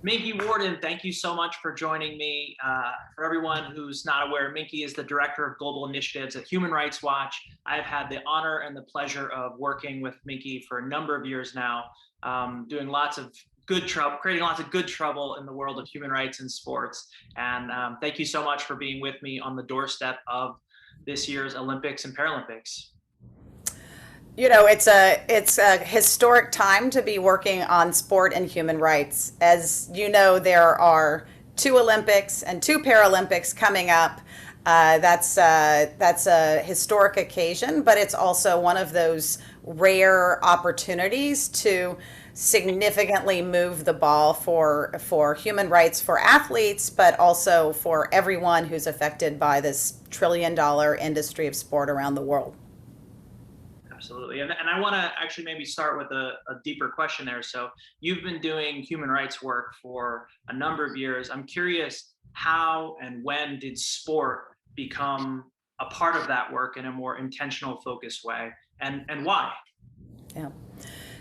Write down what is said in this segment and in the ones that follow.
Minky Worden, thank you so much for joining me. For everyone who's not aware, Minky is the Director of Global Initiatives at Human Rights Watch. I've had the honor and the pleasure of working with Minky for a number of years now, doing lots of good trouble, creating lots of good trouble in the world of human rights and sports. And thank you so much for being with me on the doorstep of this year's Olympics and Paralympics. You know, it's a historic time to be working on sport and human rights. As you know, there are two Olympics and two Paralympics coming up. That's a historic occasion, but it's also one of those rare opportunities to significantly move the ball for human rights for athletes, but also for everyone who's affected by this trillion-dollar industry of sport around the world. Absolutely. And I want to actually maybe start with a deeper question there. So you've been doing human rights work for a number of years. I'm curious, how and when did sport become a part of that work in a more intentional, focused way, and why? Yeah.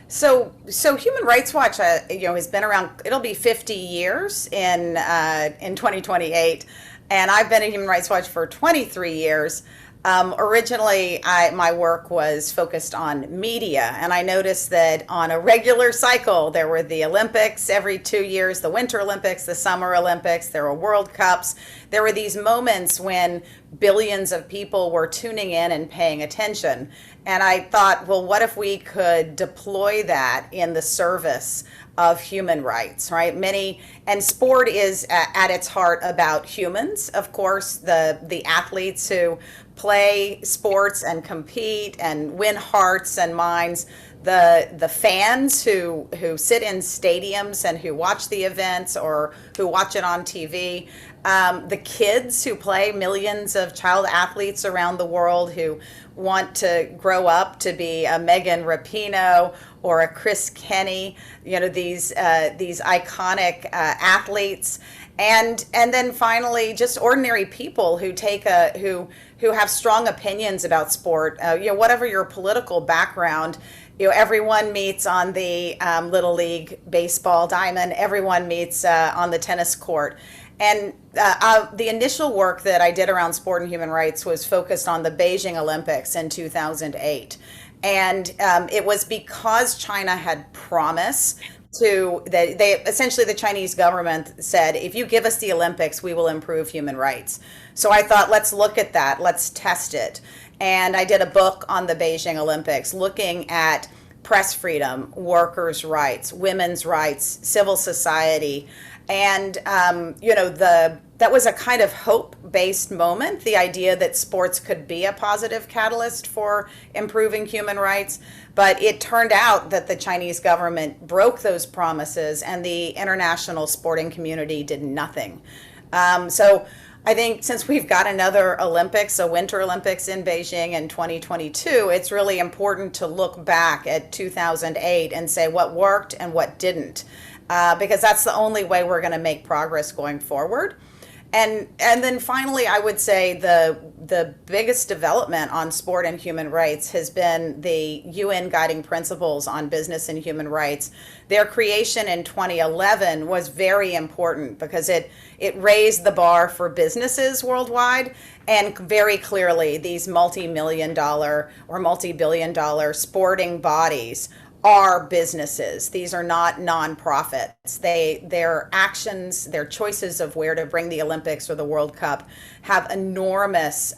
So Human Rights Watch, has been around. It'll be 50 years in 2028, and I've been at Human Rights Watch for 23 years. Originally, my work was focused on media, and I noticed that on a regular cycle, there were the Olympics every 2 years, the Winter Olympics, the Summer Olympics, there were World Cups. There were these moments when billions of people were tuning in and paying attention. And I thought, well, what if we could deploy that in the service of human rights, right? And sport is at its heart about humans. Of course, the athletes who play sports and compete and win hearts and minds, the fans who sit in stadiums and who watch the events or who watch it on TV, the kids who play, millions of child athletes around the world who want to grow up to be a Megan Rapinoe or a Chris Kenny, these iconic athletes, and then finally just ordinary people who have strong opinions about sport. Whatever your political background, everyone meets on the Little League baseball diamond. Everyone meets on the tennis court. And the initial work that I did around sport and human rights was focused on the Beijing Olympics in 2008. And it was because China had promised essentially the Chinese government said, if you give us the Olympics, we will improve human rights. So I thought, let's look at that, let's test it. And I did a book on the Beijing Olympics looking at press freedom, workers' rights, women's rights, civil society. And, that was a kind of hope-based moment, the idea that sports could be a positive catalyst for improving human rights. But it turned out that the Chinese government broke those promises and the international sporting community did nothing. So I think since we've got another Olympics, a Winter Olympics in Beijing in 2022, it's really important to look back at 2008 and say what worked and what didn't. Because that's the only way we're going to make progress going forward. And then finally, I would say the biggest development on sport and human rights has been the UN Guiding Principles on Business and Human Rights. Their creation in 2011 was very important because it raised the bar for businesses worldwide, and very clearly these multi-million dollar or multi-billion dollar sporting bodies are businesses. These are not nonprofits. Their actions, their choices of where to bring the Olympics or the World Cup have enormous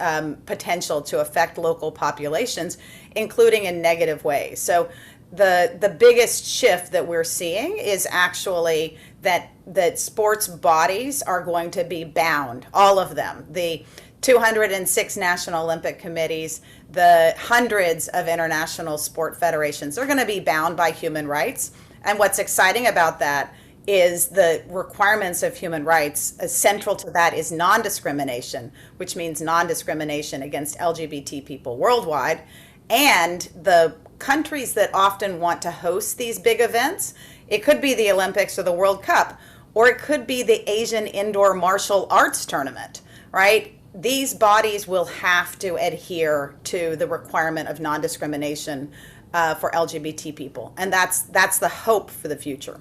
potential to affect local populations, including in negative ways. So the biggest shift that we're seeing is actually that sports bodies are going to be bound, all of them. The 206 national Olympic committees, the hundreds of international sport federations are going to be bound by human rights. And what's exciting about that is the requirements of human rights. Central to that is non-discrimination, which means non-discrimination against LGBT people worldwide. And the countries that often want to host these big events, it could be the Olympics or the World Cup, or it could be the Asian Indoor Martial Arts Tournament, right? These bodies will have to adhere to the requirement of non-discrimination for LGBT people. And that's the hope for the future.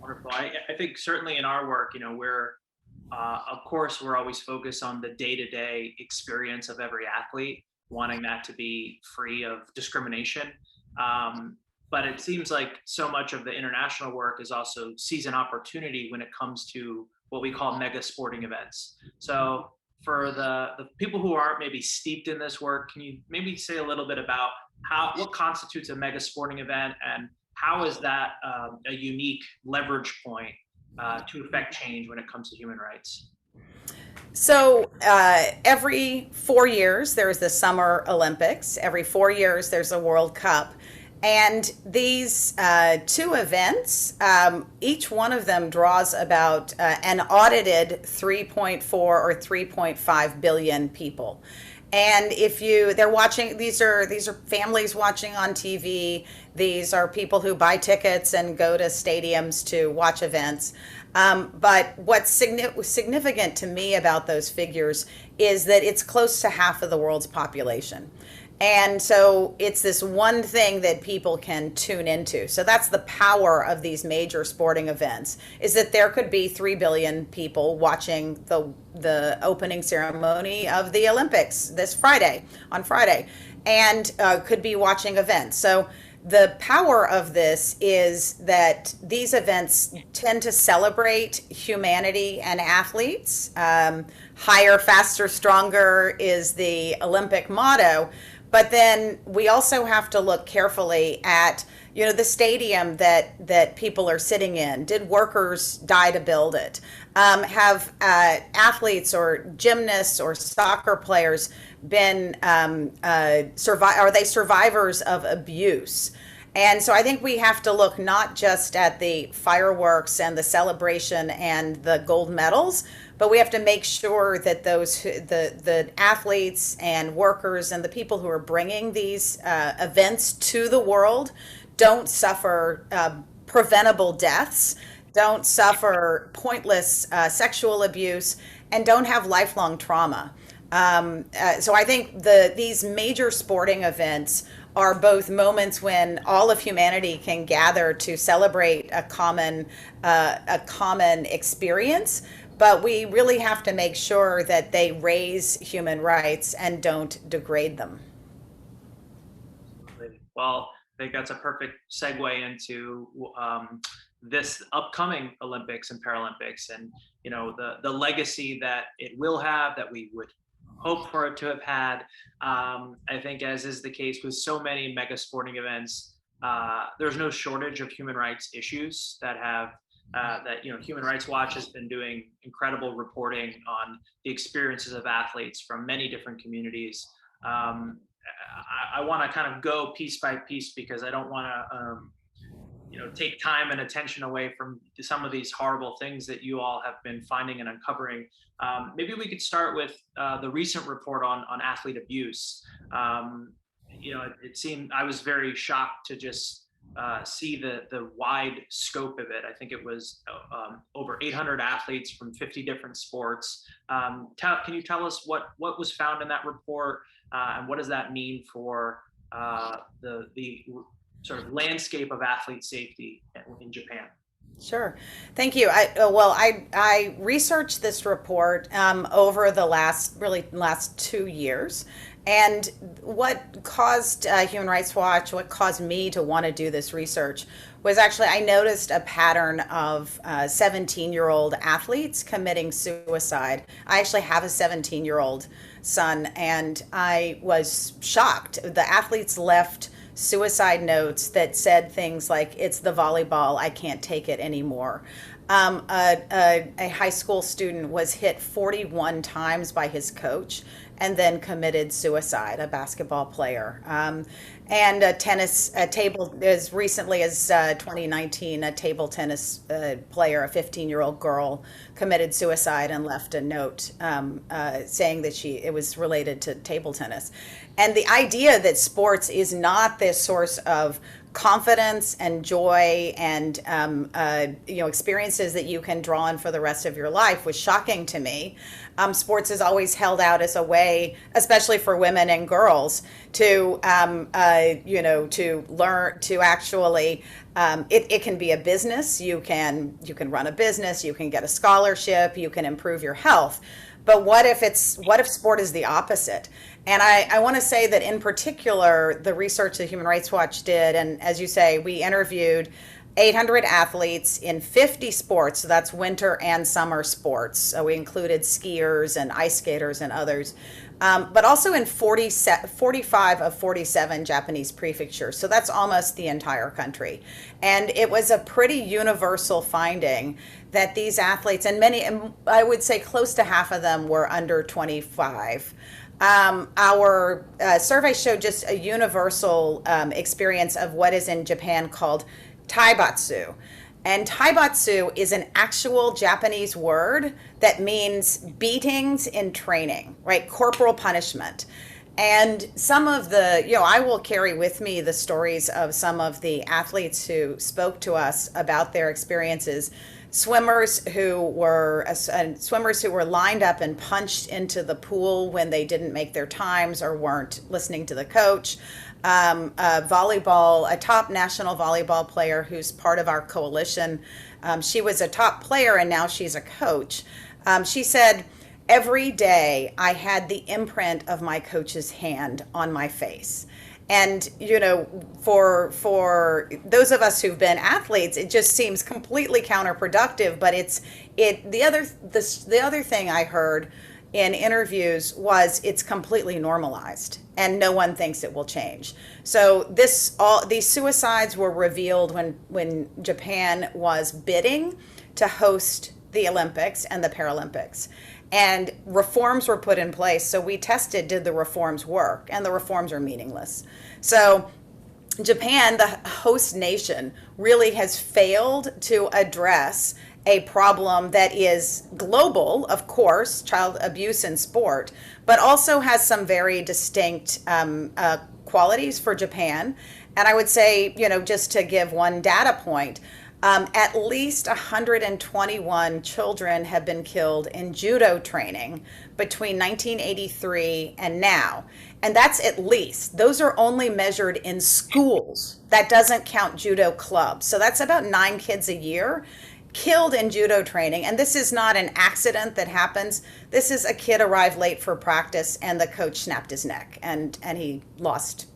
Wonderful. I think certainly in our work, we're, of course, we're always focused on the day-to-day experience of every athlete, wanting that to be free of discrimination. But it seems like so much of the international work is also sees an opportunity when it comes to what we call mega sporting events. So for the people who aren't maybe steeped in this work, can you maybe say a little bit about what constitutes a mega sporting event, and how is that a unique leverage point to affect change when it comes to human rights? So every 4 years, there's the Summer Olympics. Every 4 years, there's a World Cup. And these two events, each one of them draws about an audited 3.4 or 3.5 billion people. And they're watching, these are families watching on TV. These are people who buy tickets and go to stadiums to watch events. But what's significant to me about those figures is that it's close to half of the world's population. And so it's this one thing that people can tune into. So that's the power of these major sporting events, is that there could be 3 billion people watching the opening ceremony of the Olympics on Friday, and could be watching events. So the power of this is that these events tend to celebrate humanity and athletes. Higher, faster, stronger is the Olympic motto. But then we also have to look carefully at, the stadium that people are sitting in. Did workers die to build it? Have athletes or gymnasts or soccer players been are they survivors of abuse? And so I think we have to look not just at the fireworks and the celebration and the gold medals, but we have to make sure that the athletes and workers and the people who are bringing these events to the world don't suffer preventable deaths, don't suffer pointless sexual abuse, and don't have lifelong trauma. So I think these major sporting events are both moments when all of humanity can gather to celebrate a common experience, but we really have to make sure that they raise human rights and don't degrade them. Well, I think that's a perfect segue into this upcoming Olympics and Paralympics, and the legacy that it will have, that we would hope for it to have had. I think, as is the case with so many mega sporting events, there's no shortage of human rights issues that Human Rights Watch has been doing incredible reporting on the experiences of athletes from many different communities. I want to kind of go piece by piece, because I don't want to take time and attention away from some of these horrible things that you all have been finding and uncovering. Maybe we could start with the recent report on athlete abuse. It seemed, I was very shocked to just see the wide scope of it. I think it was over 800 athletes from 50 different sports. Can you tell us what was found in that report, and what does that mean for the sort of landscape of athlete safety in Japan? Sure. Thank you. I researched this report over the last 2 years. And what caused Human Rights Watch, what caused me to want to do this research, was actually I noticed a pattern of 17-year-old athletes committing suicide. I actually have a 17-year-old son, and I was shocked. The athletes left suicide notes that said things like, "It's the volleyball, I can't take it anymore." A high school student was hit 41 times by his coach and then committed suicide, a basketball player. And as recently as 2019, a table tennis player, a 15-year-old girl, committed suicide and left a note saying that it was related to table tennis. And the idea that sports is not this source of confidence and joy and experiences that you can draw on for the rest of your life was shocking to me. Sports is always held out as a way, especially for women and girls, to to learn to actually. It can be a business. You can run a business. You can get a scholarship. You can improve your health. But what if sport is the opposite? And I want to say that in particular, the research that Human Rights Watch did, and as you say, we interviewed 800 athletes in 50 sports. So that's winter and summer sports. So we included skiers and ice skaters and others, but also in 45 of 47 Japanese prefectures. So that's almost the entire country. And it was a pretty universal finding that these athletes, and I would say close to half of them were under 25. Our survey showed just a universal experience of what is in Japan called taibatsu. And taibatsu is an actual Japanese word that means beatings in training, right? Corporal punishment. And some of I will carry with me the stories of some of the athletes who spoke to us about their experiences. Swimmers who were lined up and punched into the pool when they didn't make their times or weren't listening to the coach. A top national volleyball player who's part of our coalition. She was a top player and now she's a coach. She said, every day I had the imprint of my coach's hand on my face. And, for those of us who've been athletes, it just seems completely counterproductive. But the other thing I heard in interviews was it's completely normalized and no one thinks it will change. So these suicides were revealed when Japan was bidding to host the Olympics and the Paralympics. And reforms were put in place. So we tested, did the reforms work? And the reforms are meaningless. So Japan, the host nation, really has failed to address a problem that is global, of course, child abuse in sport, but also has some very distinct qualities for Japan. And I would say, just to give one data point, at least 121 children have been killed in judo training between 1983 and now. And that's at least. Those are only measured in schools. That doesn't count judo clubs. So that's about 9 kids a year killed in judo training. And this is not an accident that happens. This is a kid arrived late for practice and the coach snapped his neck and he lost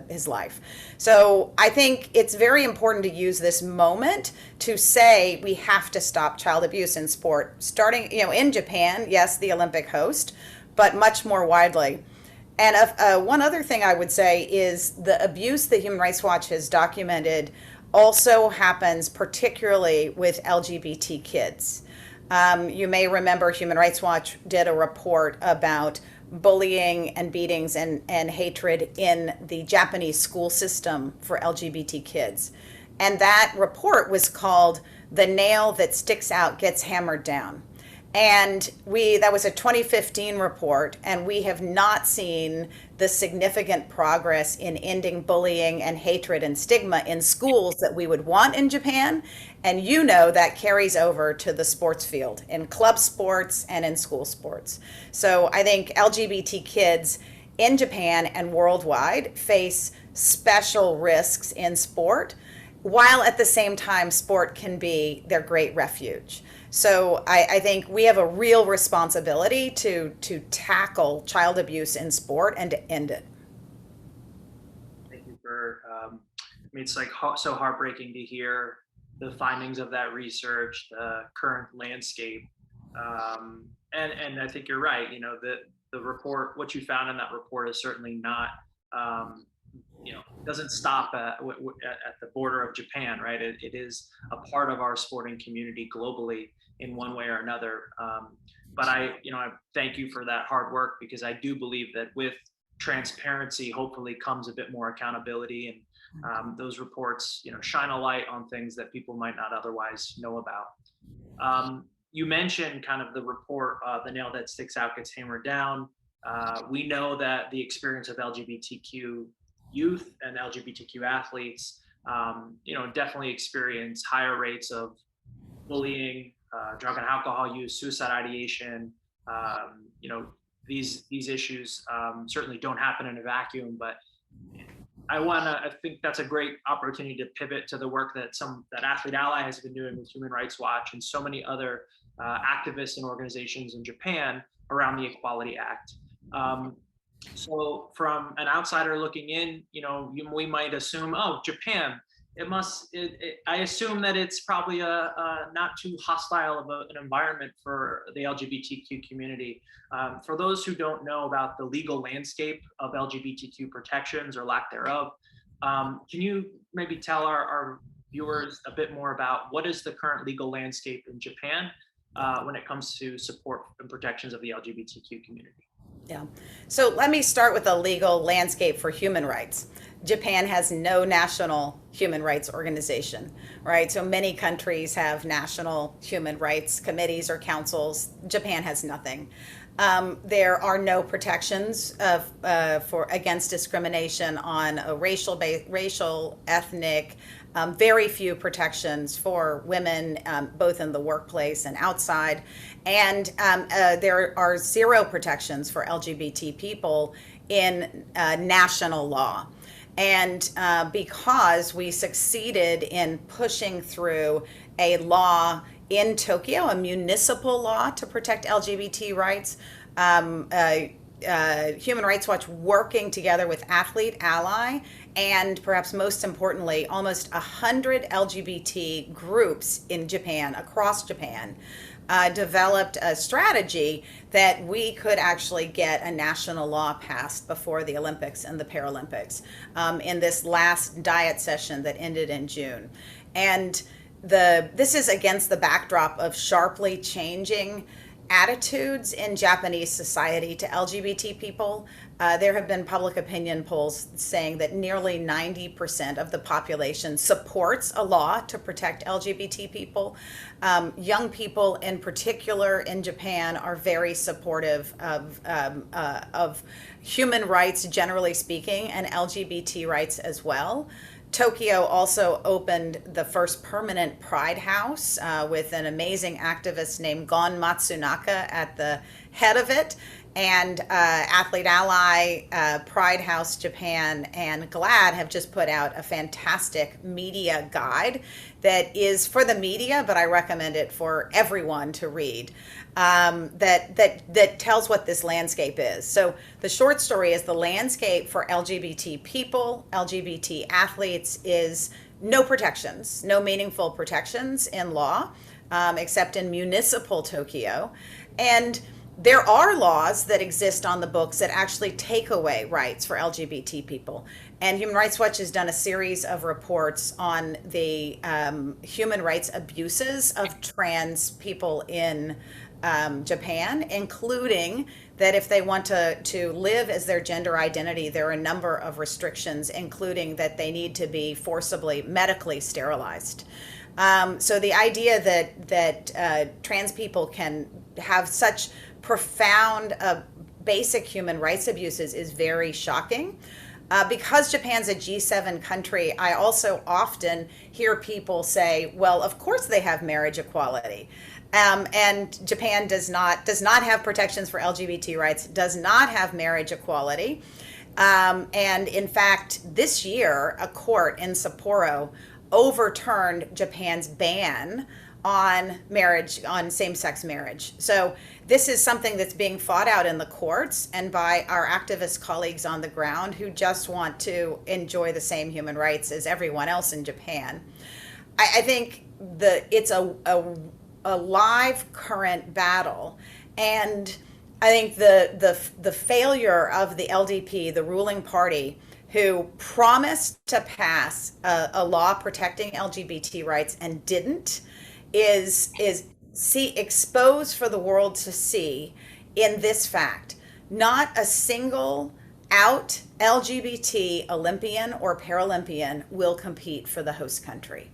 his life. So I think it's very important to use this moment to say we have to stop child abuse in sport, starting, in Japan, yes, the Olympic host, but much more widely. And one other thing I would say is the abuse that Human Rights Watch has documented also happens particularly with LGBT kids. You may remember Human Rights Watch did a report about bullying and beatings and hatred in the Japanese school system for LGBT kids. And that report was called "The Nail That Sticks Out Gets Hammered Down." And that was a 2015 report, and we have not seen the significant progress in ending bullying and hatred and stigma in schools that we would want in Japan. And that carries over to the sports field, in club sports and in school sports. So I think LGBT kids in Japan and worldwide face special risks in sport, while at the same time sport can be their great refuge. So I think we have a real responsibility to tackle child abuse in sport and to end it. Thank you for, it's like so heartbreaking to hear the findings of that research, the current landscape. And I think you're right, the report, what you found in that report is certainly not, doesn't stop at the border of Japan, right? It is a part of our sporting community globally in one way or another. But I thank you for that hard work, because I do believe that with transparency, hopefully comes a bit more accountability, and those reports, shine a light on things that people might not otherwise know about. You mentioned kind of the report, "The Nail That Sticks Out Gets Hammered Down." We know that the experience of LGBTQ youth and LGBTQ athletes definitely experience higher rates of bullying, drug and alcohol use, suicide ideation. Um, you know, these issues certainly don't happen in a vacuum, but I think that's a great opportunity to pivot to the work that Athlete Ally has been doing with Human Rights Watch and so many other activists and organizations in Japan around the Equality Act. So from an outsider looking in, we might assume, oh, Japan, I assume that it's probably a not too hostile of an environment for the LGBTQ community. For those who don't know about the legal landscape of LGBTQ protections or lack thereof, can you maybe tell our viewers a bit more about what is the current legal landscape in Japan when it comes to support and protections of the LGBTQ community? Yeah. So let me start with the legal landscape for human rights. Japan has no national human rights organization, right? So many countries have national human rights committees or councils. Japan has nothing. There are no protections for against discrimination on a racial, ethnic. Very few protections for women, both in the workplace and outside. And there are zero protections for LGBT people in national law. And because we succeeded in pushing through a law in Tokyo, a municipal law to protect LGBT rights, Human Rights Watch working together with Athlete Ally and perhaps most importantly, almost 100 LGBT groups in Japan, across Japan, developed a strategy that we could actually get a national law passed before the Olympics and the Paralympics in this last diet session that ended in June. And this is against the backdrop of sharply changing attitudes in Japanese society to LGBT people. There have been public opinion polls saying that nearly 90% of the population supports a law to protect LGBT people. Young people in particular in Japan are very supportive of human rights, generally speaking, and LGBT rights as well. Tokyo also opened the first permanent Pride House with an amazing activist named Gon Matsunaka at the head of it. And Athlete Ally, Pride House Japan, and GLAAD have just put out a fantastic media guide that is for the media, but I recommend it for everyone to read, that tells what this landscape is. So the short story is the landscape for LGBT people, LGBT athletes is no protections, no meaningful protections in law, except in municipal Tokyo. And there are laws that exist on the books that actually take away rights for LGBT people. And Human Rights Watch has done a series of reports on the human rights abuses of trans people in Japan, including that if they want to live as their gender identity, there are a number of restrictions, including that they need to be forcibly medically sterilized. So the idea that trans people can have such profound basic human rights abuses is very shocking. Because Japan's a G7 country, I also often hear people say, well, of course they have marriage equality. And Japan does not have protections for LGBT rights, does not have marriage equality. And in fact, this year, a court in Sapporo overturned Japan's ban on marriage, on same-sex marriage. So this is something that's being fought out in the courts and by our activist colleagues on the ground who just want to enjoy the same human rights as everyone else in Japan. I think it's a live current battle, and I think the failure of the LDP, the ruling party, who promised to pass a law protecting LGBT rights and didn't, is exposed for the world to see in this fact. Not a single out LGBT Olympian or Paralympian will compete for the host country.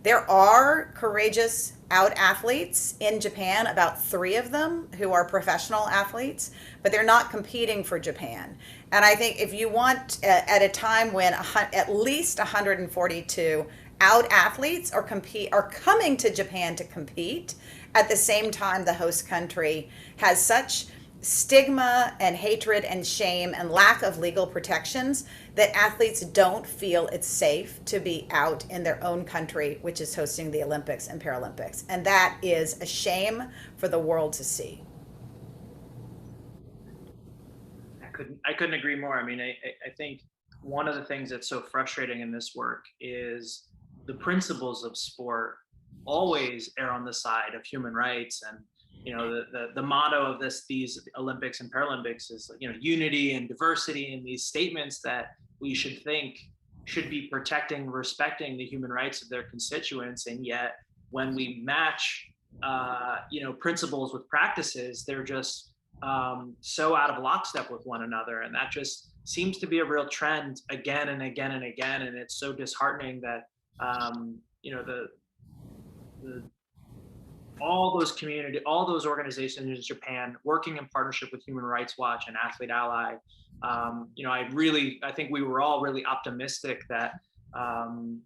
There are courageous out athletes in Japan, about 3 of them who are professional athletes, but they're not competing for Japan. And I think if you want, at a time when at least 142 out athletes are coming to Japan to compete, at the same time the host country has such stigma and hatred and shame and lack of legal protections that athletes don't feel it's safe to be out in their own country, which is hosting the Olympics and Paralympics. And that is a shame for the world to see. I couldn't agree more. I mean, I think one of the things that's so frustrating in this work is the principles of sport always err on the side of human rights. And the motto of these Olympics and Paralympics is unity and diversity, and these statements that we should be protecting, respecting the human rights of their constituents. And yet when we match principles with practices, they're just so out of lockstep with one another. And that just seems to be a real trend again and again and again. And it's so disheartening that all those organizations in Japan working in partnership with Human Rights Watch and Athlete Ally. I think we were all really optimistic that some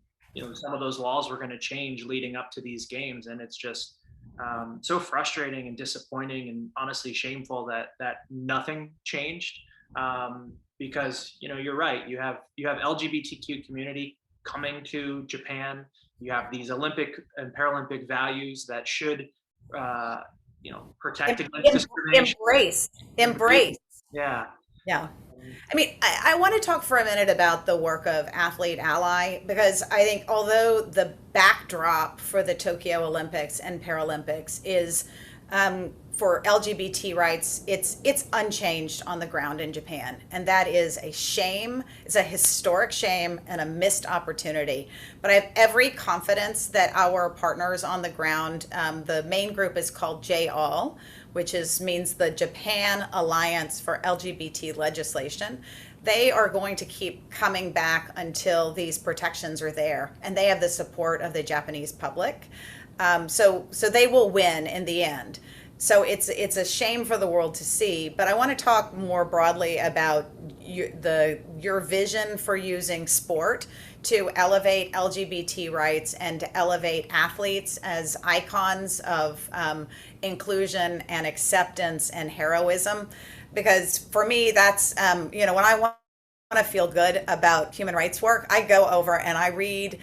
of those laws were going to change leading up to these games, and it's just so frustrating and disappointing and honestly shameful that nothing changed. Because you're right, you have LGBTQ community coming to Japan. You have these Olympic and Paralympic values that should, protect against discrimination. Embrace. Yeah. Yeah. I mean, I want to talk for a minute about the work of Athlete Ally, because I think although the backdrop for the Tokyo Olympics and Paralympics is for LGBT rights, it's unchanged on the ground in Japan. And that is a shame. It's a historic shame and a missed opportunity. But I have every confidence that our partners on the ground, the main group is called JAL, which means the Japan Alliance for LGBT Legislation. They are going to keep coming back until these protections are there. And they have the support of the Japanese public. So they will win in the end. So it's a shame for the world to see, but I want to talk more broadly about your vision for using sport to elevate LGBT rights and to elevate athletes as icons of inclusion and acceptance and heroism. Because for me, that's when I want to feel good about human rights work, I go over and I read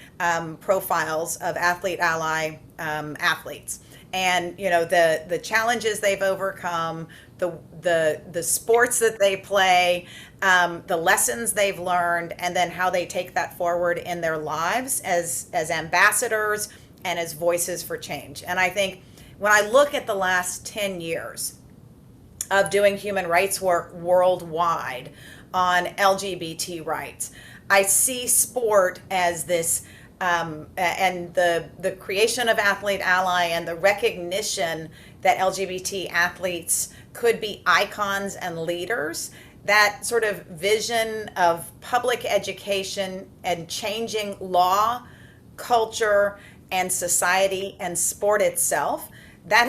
profiles of Athlete Ally athletes. And the challenges they've overcome, the sports that they play, the lessons they've learned, and then how they take that forward in their lives as ambassadors and as voices for change. And I think when I look at the last 10 years of doing human rights work worldwide on LGBT rights, I see sport as this. And the creation of Athlete Ally and the recognition that LGBT athletes could be icons and leaders, that sort of vision of public education and changing law, culture, and society and sport itself, that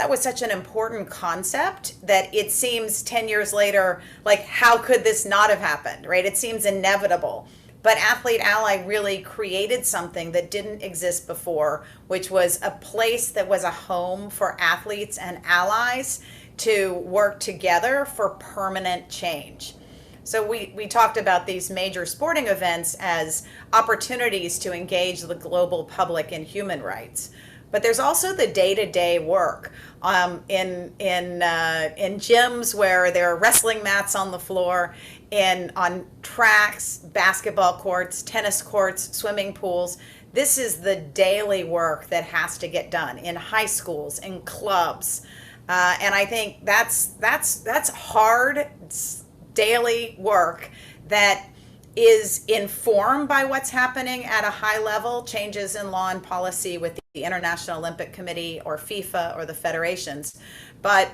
was such an important concept that it seems 10 years later, like, how could this not have happened, right? It seems inevitable. But Athlete Ally really created something that didn't exist before, which was a place that was a home for athletes and allies to work together for permanent change. So we talked about these major sporting events as opportunities to engage the global public in human rights. But there's also the day-to-day work in gyms where there are wrestling mats on the floor, on tracks, basketball courts, tennis courts, swimming pools. This is the daily work that has to get done in high schools, in clubs, and I think that's hard daily work that is informed by what's happening at a high level, changes in law and policy with the International Olympic Committee or FIFA or the federations. But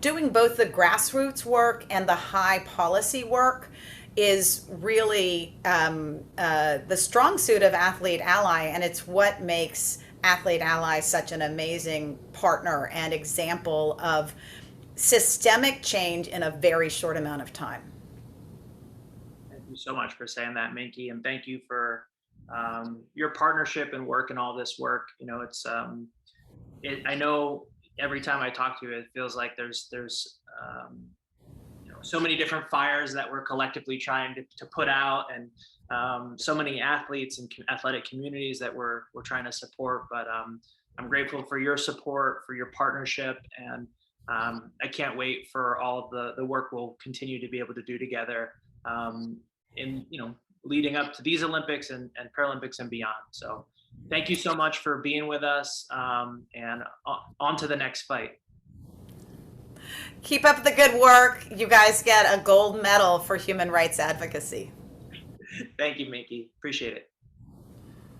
doing both the grassroots work and the high policy work is really the strong suit of Athlete Ally, and it's what makes Athlete Ally such an amazing partner and example of systemic change in a very short amount of time. Thank you so much for saying that, Minky, and thank you for your partnership and work and all this work. You know, I know every time I talk to you, it feels like there's so many different fires that we're collectively trying to put out, and so many athletes and athletic communities that we're trying to support. But I'm grateful for your support, for your partnership, and I can't wait for all of the work we'll continue to be able to do together in leading up to these Olympics and Paralympics and beyond. So thank you so much for being with us, and on to the next fight. Keep up the good work. You guys get a gold medal for human rights advocacy. Thank you, Minky. Appreciate it.